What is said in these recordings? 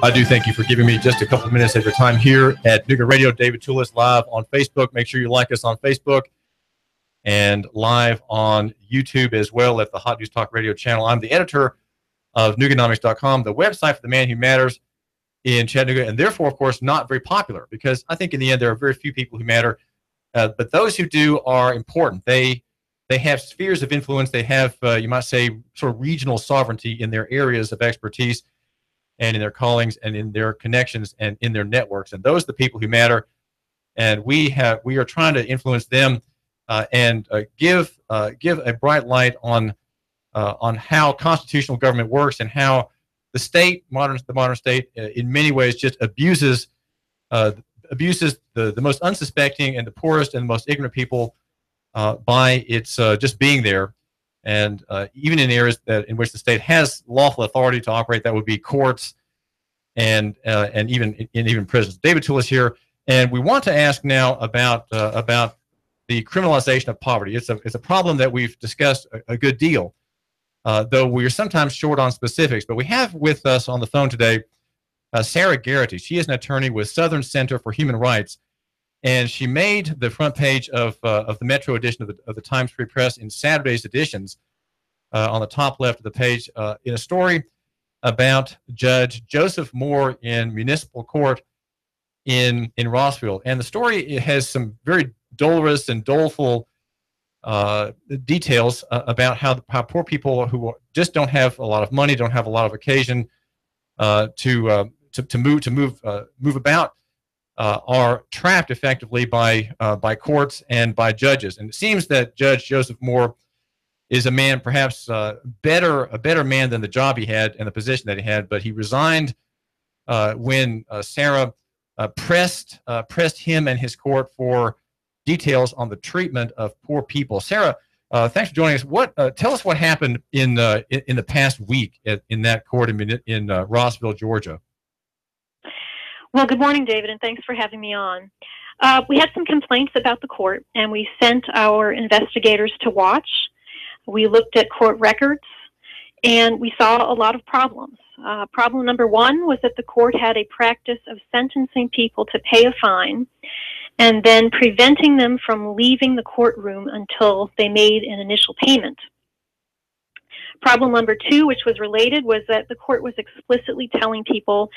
I do thank you for giving me just a couple of minutes of your time here at Nooga Radio. David Tulis live on Facebook. Make sure you like us on Facebook and live on YouTube as well at the Hot News Talk Radio channel. I'm the editor of Nooganomics.com, the website for the man who matters in Chattanooga, and therefore, of course, not very popular because I think in the end there are very few people who matter, but those who do are important. They have spheres of influence. They have, you might say, sort of regional sovereignty in their areas of expertise and in their callings and in their connections and in their networks. And those are the people who matter. And we are trying to influence them and give a bright light on how constitutional government works and how the state, the modern state, in many ways just abuses the most unsuspecting and the poorest and the most ignorant people by its just being there. And even in areas in which the state has lawful authority to operate, that would be courts and even prisons. David Tulis here, and we want to ask now about the criminalization of poverty. It's a problem that we've discussed a good deal, though we are sometimes short on specifics. But we have with us on the phone today Sarah Garrity. She is an attorney with Southern Center for Human Rights, and she made the front page of the Metro edition of the Times Free Press in Saturday's editions on the top left of the page in a story about Judge Joseph Moore in municipal court in Rossville. And the story has some very dolorous and doleful details about how poor people who just don't have a lot of money, don't have a lot of occasion to move about, are trapped effectively by courts and by judges. And it seems that Judge Joseph Moore is a man, perhaps a better man than the job he had and the position that he had, but he resigned when Sarah pressed him and his court for details on the treatment of poor people. Sarah, thanks for joining us. Tell us what happened in the past week in that court in Rossville, Georgia. Well, good morning, David, and thanks for having me on. We had some complaints about the court, and we sent our investigators to watch. We looked at court records, and we saw a lot of problems. Problem number one was that the court had a practice of sentencing people to pay a fine and then preventing them from leaving the courtroom until they made an initial payment. Problem number two, which was related, was that the court was explicitly telling people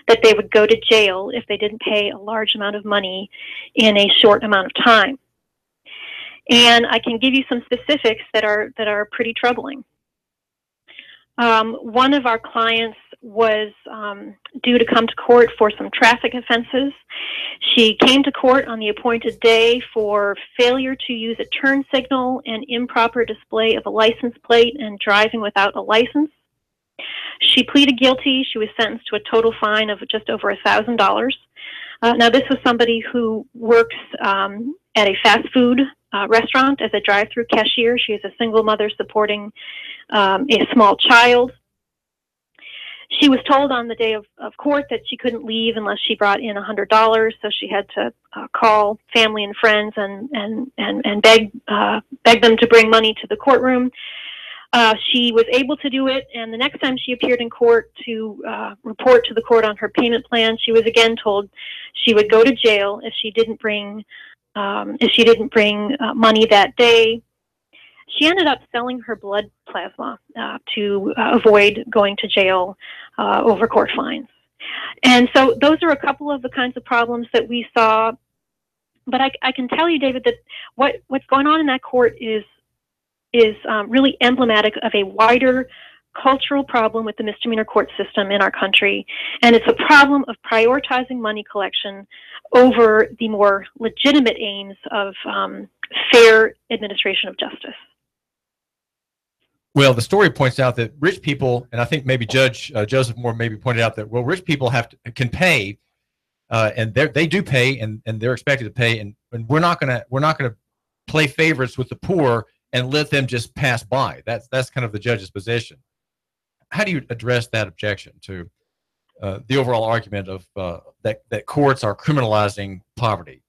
that they would go to jail if they didn't pay a large amount of money in a short amount of time. And I can give you some specifics that are pretty troubling. One of our clients was due to come to court for some traffic offenses. She came to court on the appointed day for failure to use a turn signal and improper display of a license plate and driving without a license. She pleaded guilty. She was sentenced to a total fine of just over $1,000. Now, this was somebody who works at a fast food restaurant as a drive-through cashier. She is a single mother supporting a small child. She was told on the day of court that she couldn't leave unless she brought in $100, so she had to call family and friends and beg them to bring money to the courtroom. She was able to do it, and the next time she appeared in court to report to the court on her payment plan, she was again told she would go to jail if she didn't bring money that day. She ended up selling her blood plasma to avoid going to jail over court fines. And so those are a couple of the kinds of problems that we saw. But I can tell you, David, that what's going on in that court is really emblematic of a wider cultural problem with the misdemeanor court system in our country. And it's a problem of prioritizing money collection over the more legitimate aims of fair administration of justice. Well, the story points out that rich people, and I think maybe Judge Joseph Moore maybe pointed out that, well, rich people can pay, and they do pay, and they're expected to pay, and we're not gonna play favorites with the poor and let them just pass by. That's kind of the judge's position. How do you address that objection to the overall argument of that courts are criminalizing poverty?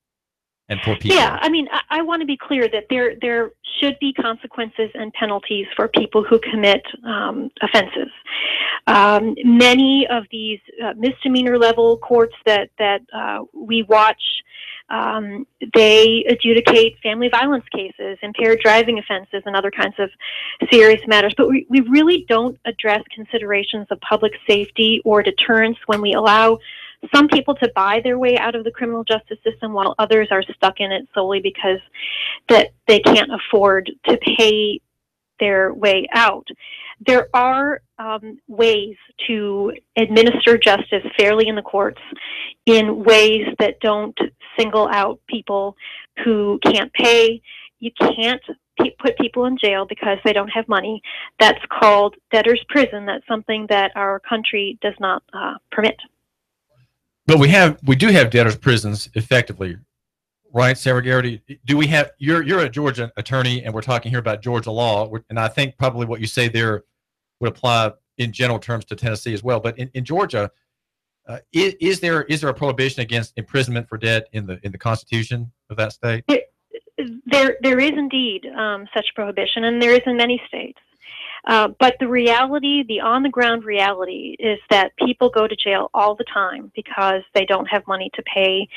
and poor people. Yeah, I mean, I want to be clear that there should be consequences and penalties for people who commit offenses. Many of these misdemeanor level courts that we watch, they adjudicate family violence cases, impaired driving offenses, and other kinds of serious matters. But we really don't address considerations of public safety or deterrence when we allow some people to buy their way out of the criminal justice system while others are stuck in it solely because that they can't afford to pay their way out. There are ways to administer justice fairly in the courts in ways that don't single out people who can't pay. You can't put people in jail because they don't have money. That's called debtor's prison. That's something that our country does not permit. But we do have debtors' prisons effectively, right, Sarah Garrity? Do we have? You're a Georgia attorney, and we're talking here about Georgia law, and I think probably what you say there would apply in general terms to Tennessee as well. But in Georgia, is there a prohibition against imprisonment for debt in the Constitution of that state? There is indeed such prohibition, and there is in many states. But the reality, the on-the-ground reality, is that people go to jail all the time because they don't have money to pay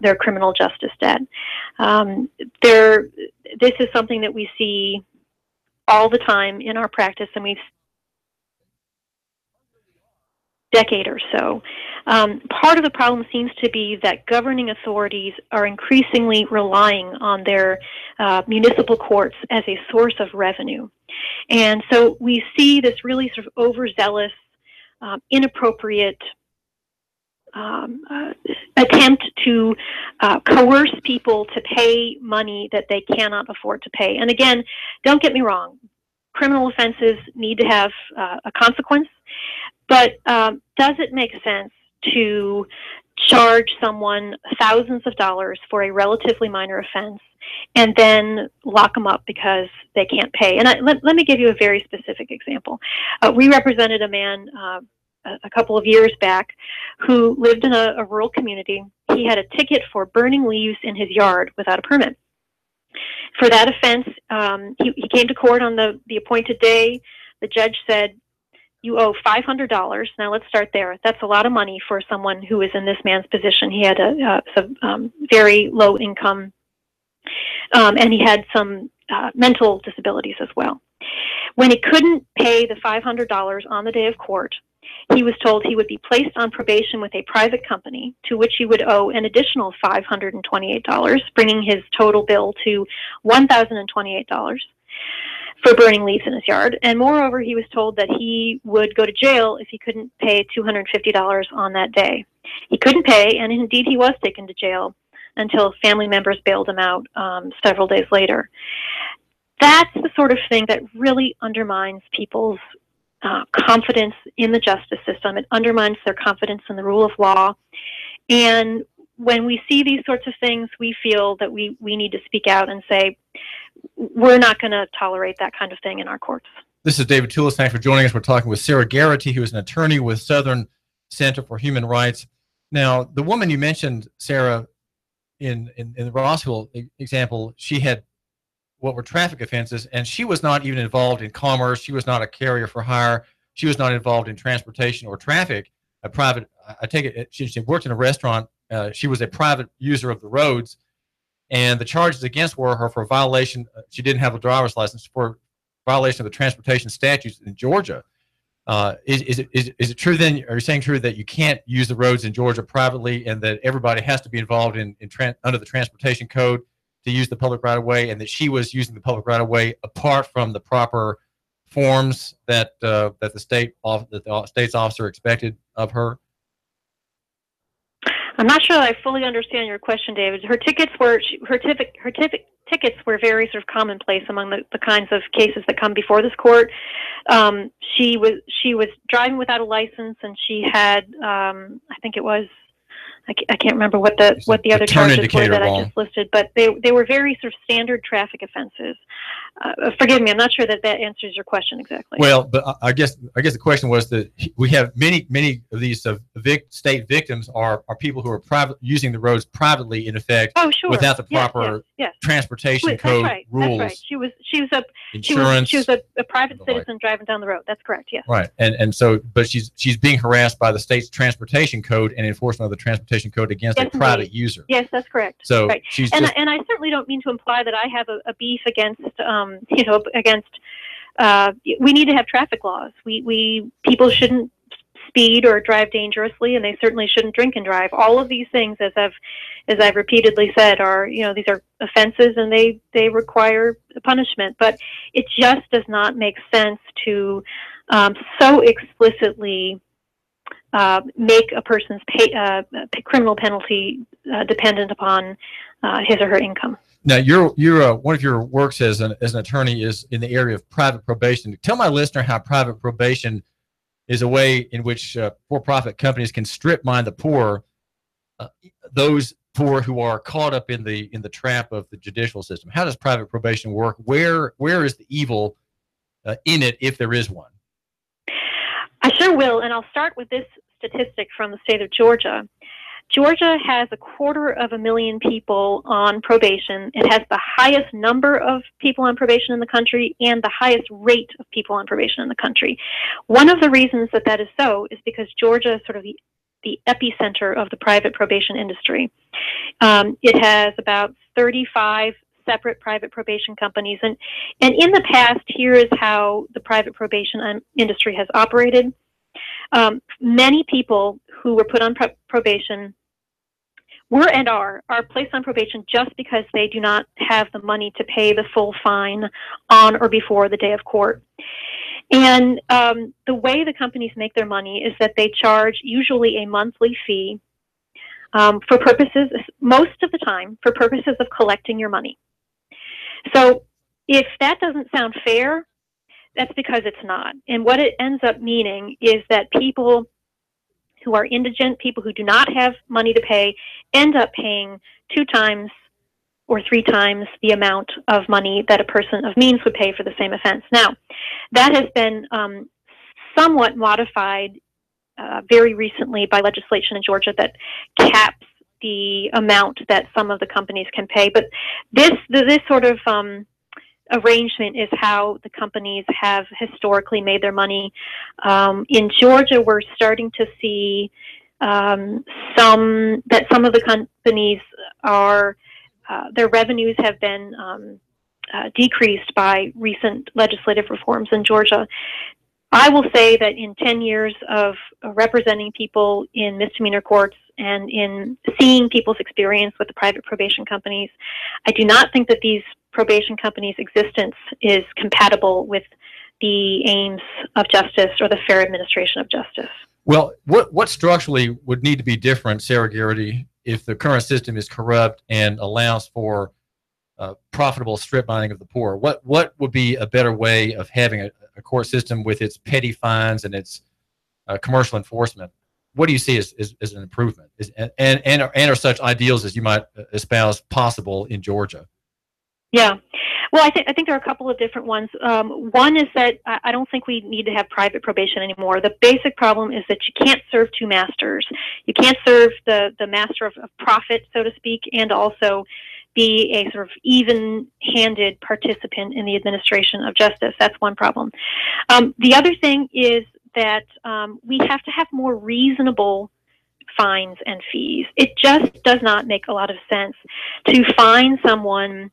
their criminal justice debt. This is something that we see all the time in our practice, and we've decade or so. Part of the problem seems to be that governing authorities are increasingly relying on their municipal courts as a source of revenue. And so we see this really sort of overzealous, inappropriate attempt to coerce people to pay money that they cannot afford to pay. And again, don't get me wrong, criminal offenses need to have a consequence, but does it make sense to charge someone thousands of dollars for a relatively minor offense and then lock them up because they can't pay? And let me give you a very specific example. We represented a man a couple of years back who lived in a rural community. He had a ticket for burning leaves in his yard without a permit. For that offense, he came to court on the appointed day. The judge said, "You owe $500. Now let's start there. That's a lot of money for someone who is in this man's position. He had a very low income, and he had some mental disabilities as well. When he couldn't pay the $500 on the day of court, he was told he would be placed on probation with a private company, to which he would owe an additional $528, bringing his total bill to $1,028. For burning leaves in his yard. And moreover, he was told that he would go to jail if he couldn't pay $250 on that day. He couldn't pay, and indeed he was taken to jail until family members bailed him out several days later. That's the sort of thing that really undermines people's confidence in the justice system. It undermines their confidence in the rule of law. And when we see these sorts of things, we feel that we need to speak out and say, we're not going to tolerate that kind of thing in our courts. This is David Tulis. Thanks for joining us. We're talking with Sarah Garrity, who is an attorney with Southern Center for Human Rights. Now, the woman you mentioned, Sarah, in the Rossville example, she had what were traffic offenses, and she was not even involved in commerce. She was not a carrier for hire. She was not involved in transportation or traffic. I take it, she worked in a restaurant. She was a private user of the roads. And the charges against her for violation, she didn't have a driver's license, for violation of the transportation statutes in Georgia. Is it true then, are you saying true that you can't use the roads in Georgia privately, and that everybody has to be involved under the transportation code to use the public right of way, and that she was using the public right of way apart from the proper forms that the state's officer expected of her? I'm not sure that I fully understand your question, David. Her tickets were tickets were very sort of commonplace among the kinds of cases that come before this court. She was driving without a license, and she had I think it was I can't remember what the other charges were that I just listed, but they were very sort of standard traffic offenses. Forgive me, I'm not sure that answers your question exactly. Well, but I guess the question was that we have many of these state victims are people who are using the roads privately, in effect, oh, sure. without the proper transportation code rules. That's right. She was insurance. She was a private citizen driving down the road. That's correct. Yes. Right, and so, but she's being harassed by the state's transportation code and enforcement of the transportation code against a private user. Yes, that's correct. So right. she's and I certainly don't mean to imply that I have a beef against we need to have traffic laws. People shouldn't speed or drive dangerously, and they certainly shouldn't drink and drive. All of these things, as I've repeatedly said, are these are offenses, and they require punishment. But it just does not make sense to so explicitly make a person's criminal penalty dependent upon his or her income. Now, one of your works as an attorney is in the area of private probation. Tell my listener how private probation is a way in which for-profit companies can strip mine the poor, those poor who are caught up in the trap of the judicial system. How does private probation work? Where is the evil in it, if there is one? I sure will, and I'll start with this statistic from the state of Georgia. Georgia has 250,000 people on probation. It has the highest number of people on probation in the country and the highest rate of people on probation in the country. One of the reasons that is so is because Georgia is sort of the epicenter of the private probation industry. It has about 35 separate private probation companies. And in the past, here is how the private probation industry has operated. Many people who were put on probation were and are placed on probation just because they do not have the money to pay the full fine on or before the day of court. And the way the companies make their money is that they charge usually a monthly fee for purposes, most of the time, for purposes of collecting your money. So if that doesn't sound fair, that's because it's not. And what it ends up meaning is that people who are indigent, people who do not have money to pay, end up paying 2 times or 3 times the amount of money that a person of means would pay for the same offense. Now, that has been somewhat modified very recently by legislation in Georgia that caps the amount that some of the companies can pay. But this sort of arrangement is how the companies have historically made their money. In Georgia, we're starting to see some of the companies are their revenues have been decreased by recent legislative reforms in Georgia. I will say that in 10 years of representing people in misdemeanor courts and in seeing people's experience with the private probation companies, I do not think that these probation companies' existence is compatible with the aims of justice or the fair administration of justice. Well, what structurally would need to be different, Sarah Garrity, if the current system is corrupt and allows for profitable strip mining of the poor? What would be a better way of having a court system with its petty fines and its commercial enforcement? What do you see as an improvement? And are such ideals as you might espouse possible in Georgia? Yeah. Well, I think there are a couple of different ones. One is that I don't think we need to have private probation anymore. The basic problem is that you can't serve 2 masters. You can't serve the master of profit, so to speak, and also be a sort of even-handed participant in the administration of justice. That's one problem. The other thing is that we have to have more reasonable fines and fees. It just does not make a lot of sense to fine someone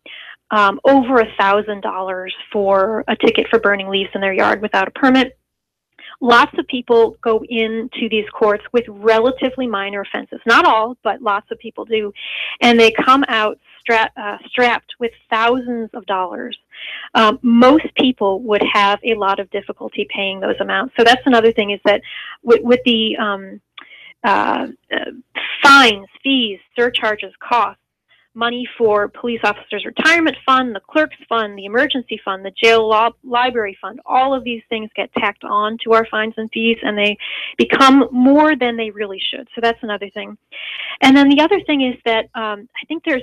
over $1,000 for a ticket for burning leaves in their yard without a permit. Lots of people go into these courts with relatively minor offenses. Not all, but lots of people do. And they come out strapped with thousands of dollars. Most people would have a lot of difficulty paying those amounts. So that's another thing, is that with the fines, fees, surcharges, costs, money for police officers' retirement fund, the clerk's fund, the emergency fund, the jail library fund, all of these things get tacked on to our fines and fees, and they become more than they really should. So that's another thing. And then the other thing is that I think there's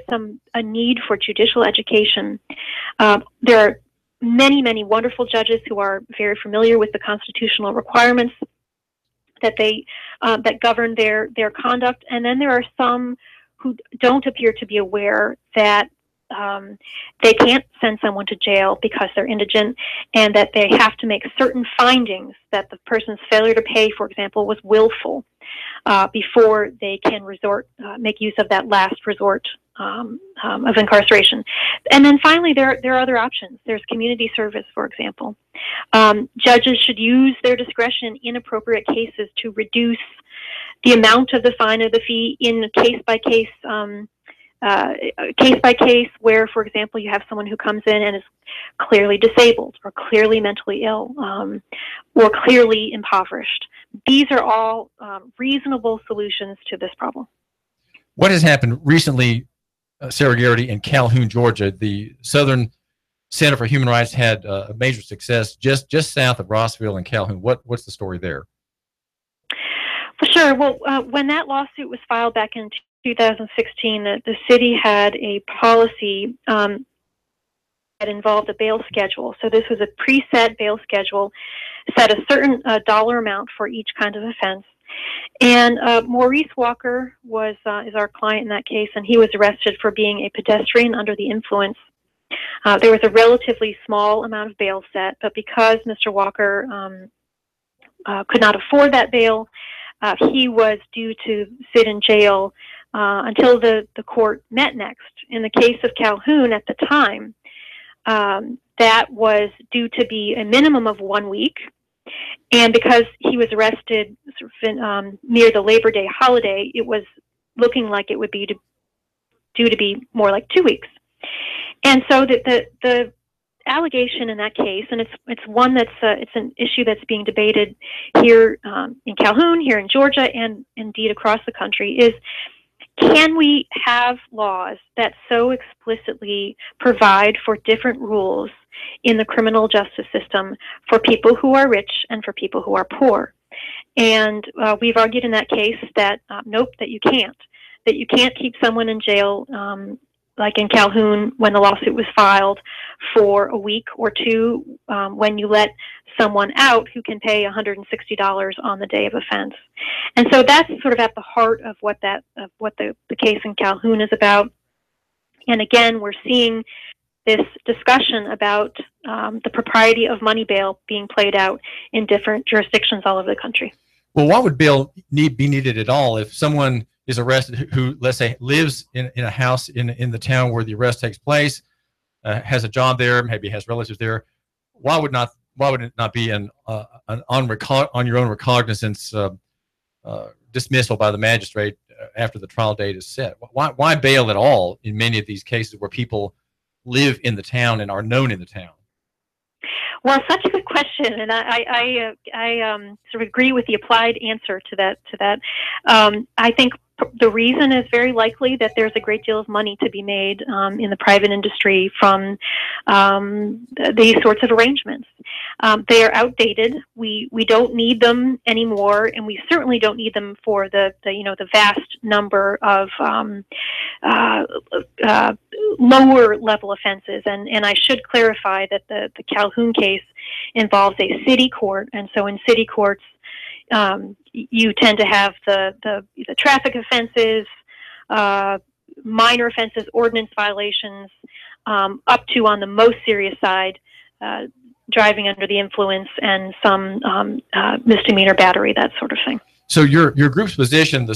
a need for judicial education. There are many wonderful judges who are very familiar with the constitutional requirements that that govern their conduct, and then there are some who don't appear to be aware that they can't send someone to jail because they're indigent, and that they have to make certain findings that the person's failure to pay, for example, was willful before they can make use of that last resort of incarceration. And then finally, there are other options. There's community service, for example. Judges should use their discretion in appropriate cases to reduce the amount of the fine or the fee in a case by case where, for example, you have someone who comes in and is clearly disabled or clearly mentally ill or clearly impoverished. These are all reasonable solutions to this problem. What has happened recently, Sarah Garrity, in Calhoun, Georgia? The Southern Center for Human Rights had a major success just south of Rossville and Calhoun. What's the story there? For sure. Well, when that lawsuit was filed back in 2016, the city had a policy that involved a bail schedule. So this was a preset bail schedule, set a certain dollar amount for each kind of offense. And Maurice Walker is our client in that case, and he was arrested for being a pedestrian under the influence. There was a relatively small amount of bail set, but because Mr. Walker could not afford that bail, he was due to sit in jail until the court met next. In the case of Calhoun at the time, that was due to be a minimum of 1 week. And because he was arrested sort of near the Labor Day holiday, it was looking like it would be due to be more like 2 weeks. And so the allegation in that case, and it's one that's it's an issue that's being debated here in Calhoun, here in Georgia, and indeed across the country, is can we have laws that so explicitly provide for different rules in the criminal justice system for people who are rich and for people who are poor? And we've argued in that case that nope, that you can't. That you can't keep someone in jail, like in Calhoun when the lawsuit was filed, for a week or two when you let someone out who can pay $160 on the day of offense. And so that's sort of at the heart of what the case in Calhoun is about. And again, we're seeing this discussion about the propriety of money bail being played out in different jurisdictions all over the country. Well, why would bail be needed at all if someone is arrested who, let's say, lives in a house in the town where the arrest takes place, has a job there, maybe has relatives there? Why would it not be an on your own recognizance dismissal by the magistrate after the trial date is set? Why bail at all in many of these cases where people live in the town and are known in the town? Well, such a good question, and I sort of agree with the applied answer to that. I think the reason is very likely that there's a great deal of money to be made in the private industry from these sorts of arrangements. They are outdated. We don't need them anymore, and we certainly don't need them for the vast number of lower level offenses. And I should clarify that the Calhoun case involves a city court, and so in city courts, you tend to have the traffic offenses, minor offenses, ordinance violations, up to, on the most serious side, driving under the influence, and some misdemeanor battery, that sort of thing. So your group's position,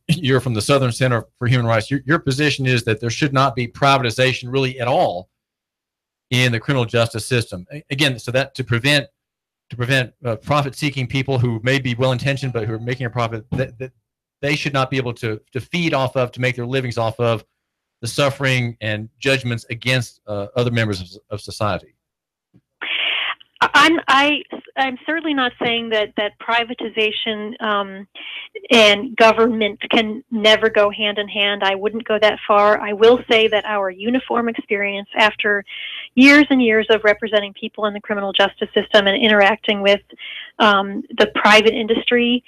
you're from the Southern Center for Human Rights. Your position is that there should not be privatization really at all in the criminal justice system. Again, so that to prevent profit-seeking people who may be well-intentioned but who are making a profit, that they should not be able to feed off of, to make their livings off of the suffering and judgments against other members of society. I'm certainly not saying that privatization and government can never go hand in hand. I wouldn't go that far. I will say that our uniform experience after years and years of representing people in the criminal justice system and interacting with the private industry,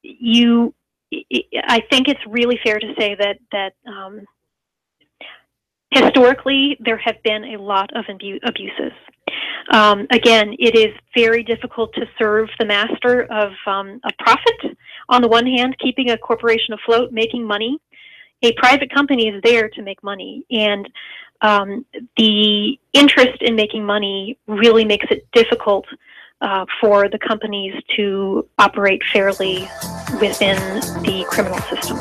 I think it's really fair to say that Historically, there have been a lot of abuses. Again, it is very difficult to serve the master of a profit. On the one hand, keeping a corporation afloat, making money. A private company is there to make money, and the interest in making money really makes it difficult for the companies to operate fairly within the criminal system.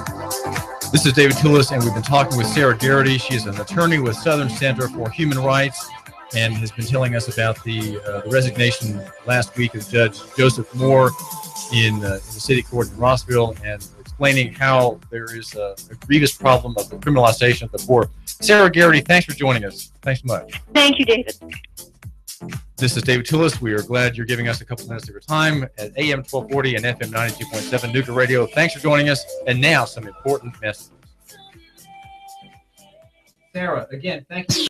This is David Tulis, and we've been talking with Sarah Garrity. She is an attorney with Southern Center for Human Rights and has been telling us about the resignation last week of Judge Joseph Moore in the city court in Rossville, and explaining how there is a grievous problem of the criminalization of the poor. Sarah Garrity, thanks for joining us. Thanks so much. Thank you, David. This is David Tulis. We are glad you're giving us a couple minutes of your time at AM 1240 and FM 92.7 Nooga Radio. Thanks for joining us. And now some important messages. Sarah, again, thank you.